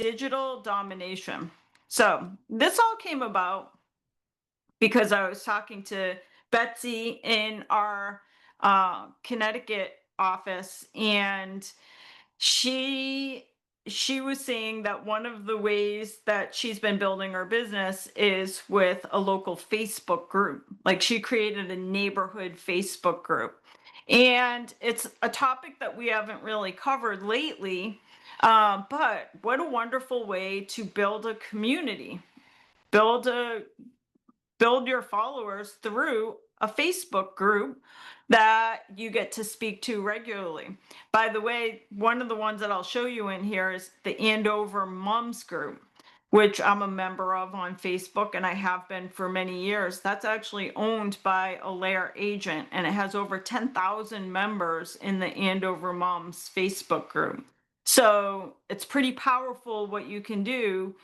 digital domination. So this all came about because I was talking to Betsy in our Connecticut office, and she she was saying that one of the ways that she's been building her business is with a local Facebook group. Like, she created a neighborhood Facebook group. And it's a topic that we haven't really covered lately. But what a wonderful way to build a community, build a build your followers through a Facebook group that you get to speak to regularly. By the way, one of the ones that I'll show you in here is the Andover Mums group, which I'm a member of on Facebook, and I have been for many years. That's actually owned by a layer agent, and it has over 10,000 members in the Andover Mums Facebook group. So it's pretty powerful what you can do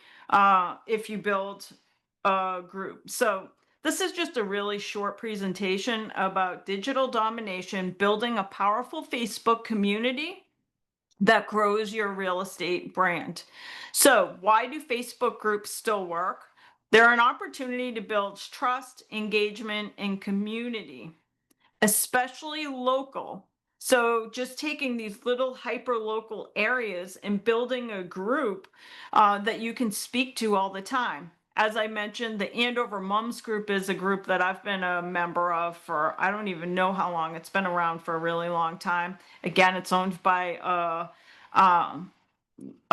if you build a group. So this is just a really short presentation about digital domination, building a powerful Facebook community that grows your real estate brand. So why do Facebook groups still work? They're an opportunity to build trust, engagement, and community, especially local. So just taking these little hyper local areas and building a group that you can speak to all the time. As I mentioned, the Andover Mums group is a group that I've been a member of for, I don't even know how long. It's been around for a really long time. Again, it's owned by a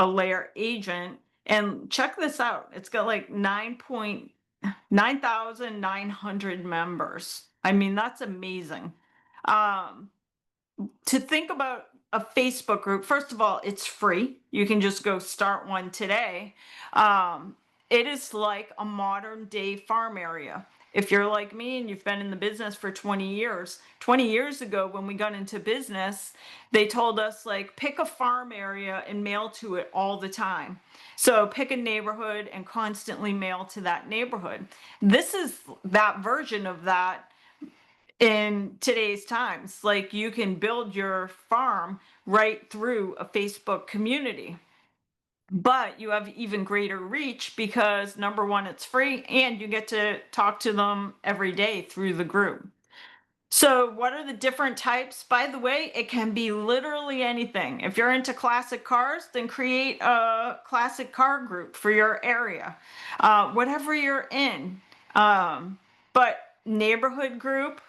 layer agent. And check this out. It's got like 9,900 members. I mean, that's amazing. To think about a Facebook group, first of all, it's free. You can just go start one today. It is like a modern day farm area. If you're like me and you've been in the business for 20 years, 20 years ago when we got into business, they told us, like, pick a farm area and mail to it all the time. So pick a neighborhood and constantly mail to that neighborhood. This is that version of that in today's times. Like, you can build your farm right through a Facebook community, but you have even greater reach because, number one, it's free and you get to talk to them every day through the group. So what are the different types? By the way, it can be literally anything. If you're into classic cars, then create a classic car group for your area, whatever you're in. But neighborhood group,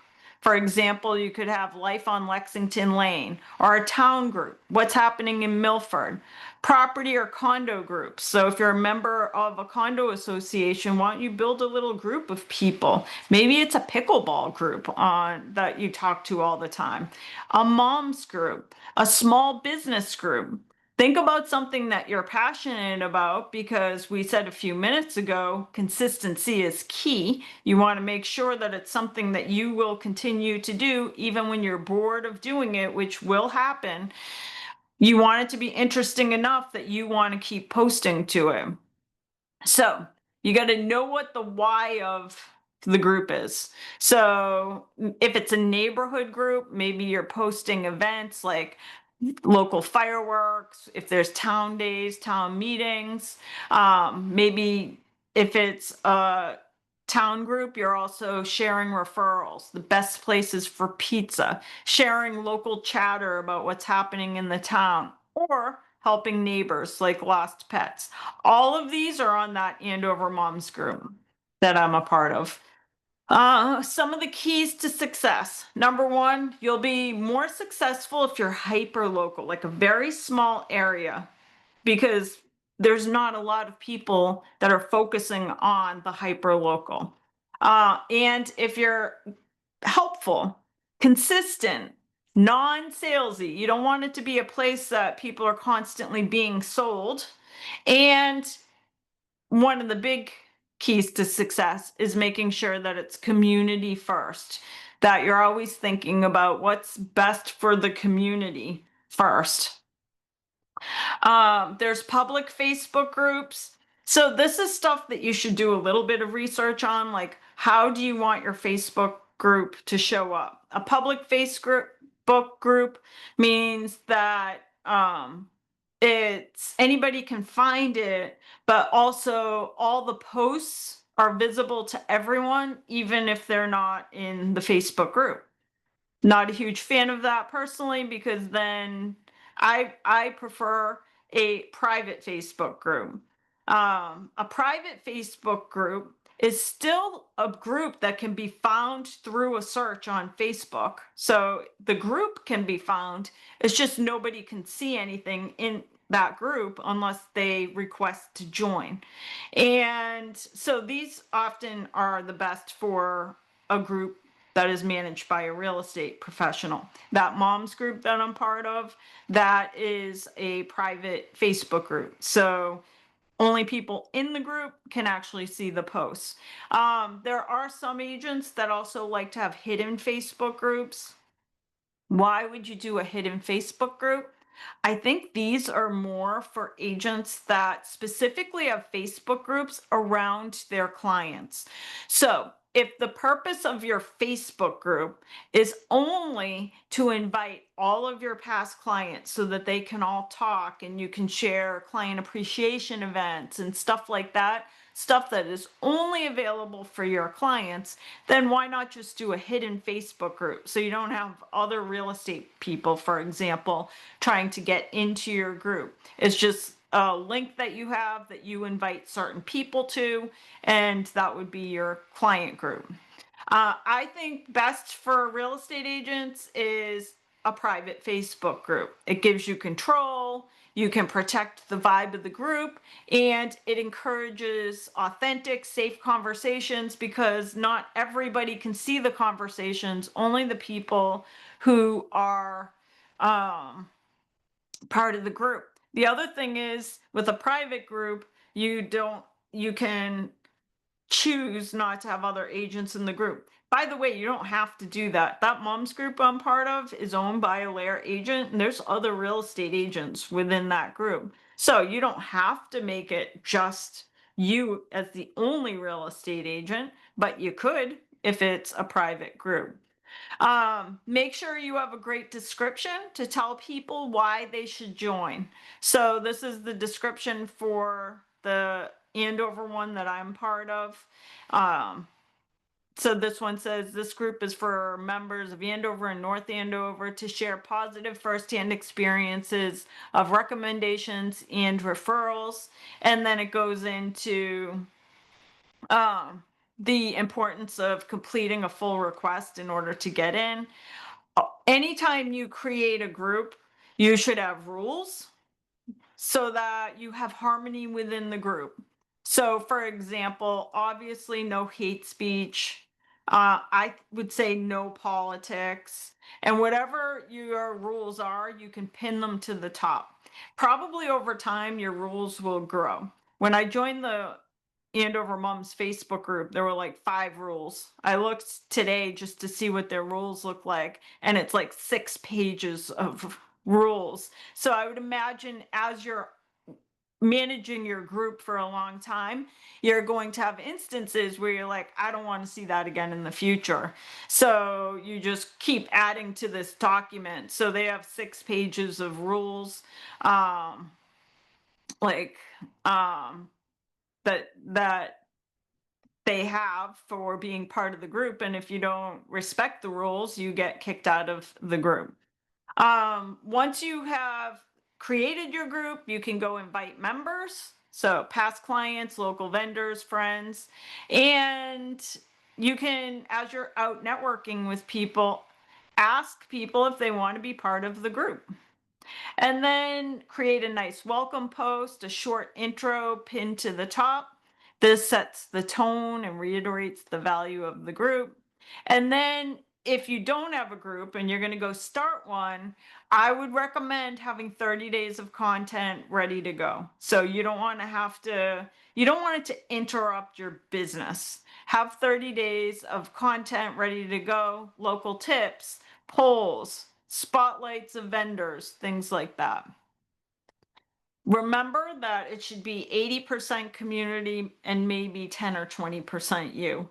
for example, you could have Life on Lexington Lane, or a town group, what's happening in Milford. Property or condo groups. So if you're a member of a condo association, why don't you build a little group of people? Maybe it's a pickleball group that you talk to all the time. A mom's group, a small business group. Think about something that you're passionate about, because we said a few minutes ago, consistency is key. You want to make sure that it's something that you will continue to do even when you're bored of doing it, which will happen. You want it to be interesting enough that you want to keep posting to it. So you got to know what the why of the group is. So if it's a neighborhood group, maybe you're posting events like local fireworks, if there's town days, town meetings. Maybe if it's a town group, you're also sharing referrals, the best places for pizza, sharing local chatter about what's happening in the town, or helping neighbors like lost pets. All of these are on that Andover Moms group that I'm a part of. Some of the keys to success. Number one, you'll be more successful if you're hyper local, like a very small area, because there's not a lot of people that are focusing on the hyper local. And if you're helpful, consistent, non-salesy, you don't want it to be a place that people are constantly being sold. And one of the big keys to success is making sure that it's community first, that you're always thinking about what's best for the community first. There's public Facebook groups. So this is stuff that you should do a little bit of research on, like, how do you want your Facebook group to show up? A public Facebook group means that it's anybody can find it, but also all the posts are visible to everyone, even if they're not in the Facebook group. Not a huge fan of that personally, because then I prefer a private Facebook group. A private Facebook group is still a group that can be found through a search on Facebook. So the group can be found. It's just nobody can see anything in that group unless they request to join. And so these often are the best for a group that is managed by a real estate professional. That mom's group that I'm part of, that is a private Facebook group. So only people in the group can actually see the posts. There are some agents that also like to have hidden Facebook groups. Why would you do a hidden Facebook group? I think these are more for agents that specifically have Facebook groups around their clients. So, if the purpose of your Facebook group is only to invite all of your past clients so that they can all talk and you can share client appreciation events and stuff like that, stuff that is only available for your clients, then why not just do a hidden Facebook group so you don't have other real estate people, for example, trying to get into your group. It's just a link that you have that you invite certain people to, and that would be your client group. I think best for real estate agents is a private Facebook group. It gives you control, you can protect the vibe of the group, and it encourages authentic, safe conversations because not everybody can see the conversations, only the people who are um, part of the group. The other thing is with a private group, you can choose not to have other agents in the group. By the way, you don't have to do that. That mom's group I'm part of is owned by a Lair agent, and there's other real estate agents within that group. So you don't have to make it just you as the only real estate agent, but you could if it's a private group. Make sure you have a great description to tell people why they should join. So this is the description for the Andover one that I'm part of. Um, so this one says this group is for members of Andover and North Andover to share positive firsthand experiences of recommendations and referrals. And then it goes into um, the importance of completing a full request in order to get in. Anytime you create a group, you should have rules so that you have harmony within the group. So, for example, obviously, no hate speech. I would say no politics. And whatever your rules are, you can pin them to the top. Probably over time, your rules will grow. When I joined the Andover Moms Facebook group, there were like 5 rules. I looked today just to see what their rules look like, and it's like 6 pages of rules. So I would imagine as you're managing your group for a long time, you're going to have instances where you're like, I don't want to see that again in the future. So you just keep adding to this document. So they have 6 pages of rules, like that they have for being part of the group. And if you don't respect the rules, you get kicked out of the group. Once you have created your group, you can go invite members. So past clients, local vendors, friends, and you can, as you're out networking with people, ask people if they want to be part of the group. And then create a nice welcome post, a short intro pinned to the top. This sets the tone and reiterates the value of the group. And then if you don't have a group and you're going to go start one, I would recommend having 30 days of content ready to go. So you don't want it to interrupt your business. Have 30 days of content ready to go, local tips, polls, spotlights of vendors, things like that. Remember that it should be 80% community and maybe 10 or 20% you.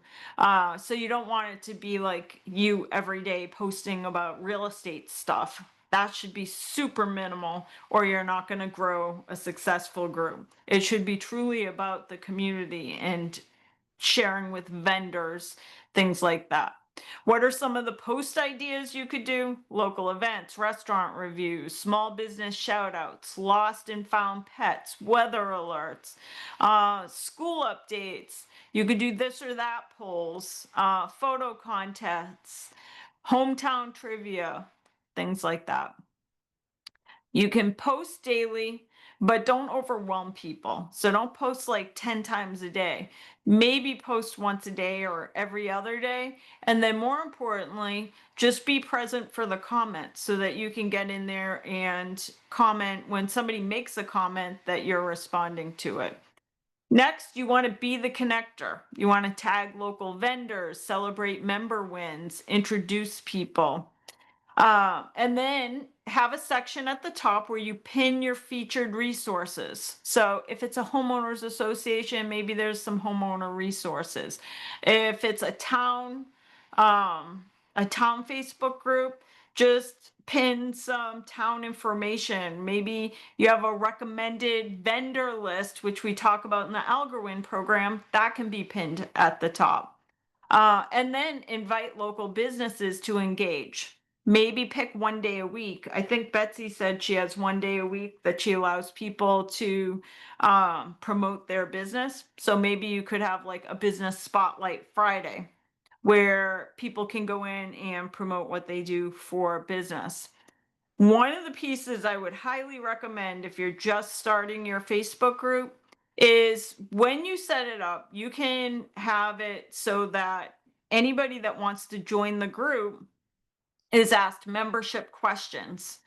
So you don't want it to be like you every day posting about real estate stuff. that should be super minimal, or you're not going to grow a successful group. It should be truly about the community and sharing with vendors, things like that. What are some of the post ideas you could do? Local events, restaurant reviews, small business shout outs, lost and found pets, weather alerts, school updates. You could do this or that polls, photo contests, hometown trivia, things like that. You can post daily, but don't overwhelm people. So don't post like 10 times a day. Maybe post once a day or every other day. And then more importantly, just be present for the comments so that you can get in there and comment when somebody makes a comment that you're responding to it. Next, you want to be the connector. You want to tag local vendors, celebrate member wins, introduce people. And then have a section at the top where you pin your featured resources. So if it's a homeowners association, maybe there's some homeowner resources. If it's a town Facebook group, just pin some town information. Maybe you have a recommended vendor list, which we talk about in the Algorwin program, that can be pinned at the top. And then invite local businesses to engage. Maybe pick one day a week. I think Betsy said she has one day a week that she allows people to promote their business. So maybe you could have like a business spotlight Friday where people can go in and promote what they do for business. One of the pieces I would highly recommend if you're just starting your Facebook group is when you set it up, you can have it so that anybody that wants to join the group is asked membership questions.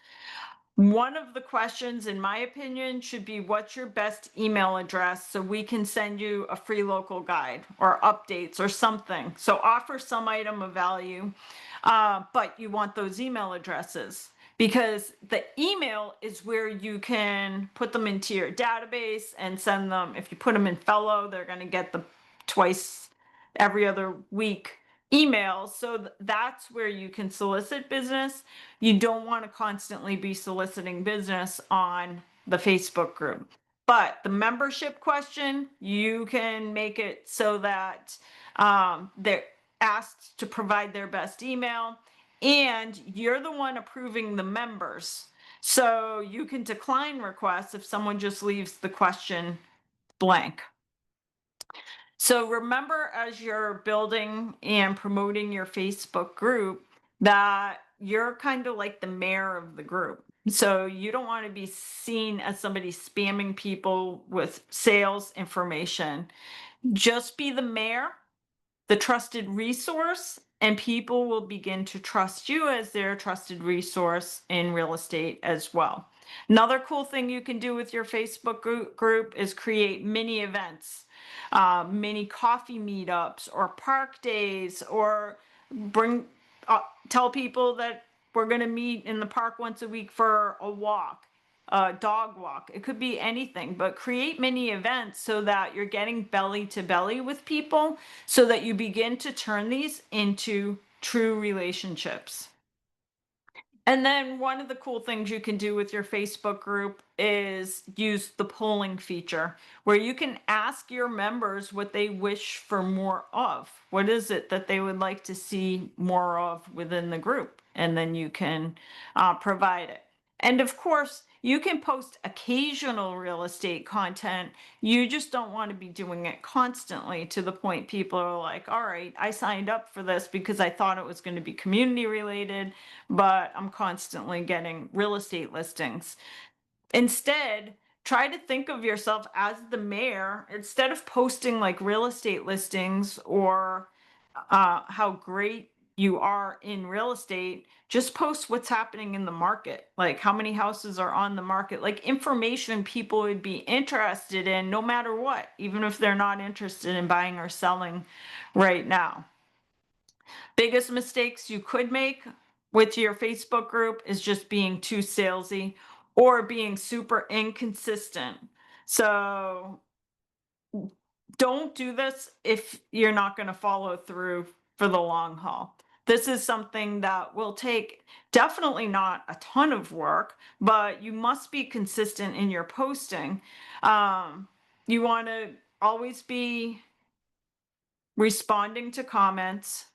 One of the questions, in my opinion, should be what's your best email address so we can send you a free local guide or updates or something. So offer some item of value, but you want those email addresses because the email is where you can put them into your database and send them. If you put them in Fellow, they're going to get the twice every other week emails. So that's where you can solicit business. You don't want to constantly be soliciting business on the Facebook group. But the membership question, you can make it so that they're asked to provide their best email and you're the one approving the members. So you can decline requests if someone just leaves the question blank. So remember, as you're building and promoting your Facebook group, that you're kind of like the mayor of the group. So you don't want to be seen as somebody spamming people with sales information. Just be the mayor, the trusted resource, and people will begin to trust you as their trusted resource in real estate as well. Another cool thing you can do with your Facebook group is create mini events, mini coffee meetups or park days, or bring tell people that we're going to meet in the park once a week for a walk, a dog walk. It could be anything, but create mini events so that you're getting belly to belly with people so that you begin to turn these into true relationships. And then one of the cool things you can do with your Facebook group is use the polling feature where you can ask your members what they wish for more of. What is it that they would like to see more of within the group? And then you can provide it. And of course, you can post occasional real estate content. You just don't want to be doing it constantly to the point people are like, all right, I signed up for this because I thought it was going to be community related, but I'm constantly getting real estate listings. Instead, try to think of yourself as the mayor. Instead of posting like real estate listings or how great you are in real estate, just post what's happening in the market, like how many houses are on the market, like information people would be interested in no matter what, even if they're not interested in buying or selling right now. Biggest mistakes you could make with your Facebook group is just being too salesy or being super inconsistent. So don't do this if you're not going to follow through for the long haul. This is something that will take definitely not a ton of work, but you must be consistent in your posting. Um, you want to always be responding to comments,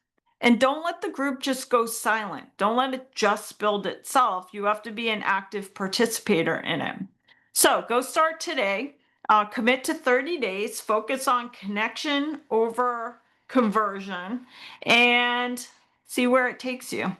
and don't let the group just go silent. Don't let it just build itself. You have to be an active participator in it. So go start today. Commit to 30 days. Focus on connection over conversion and see where it takes you.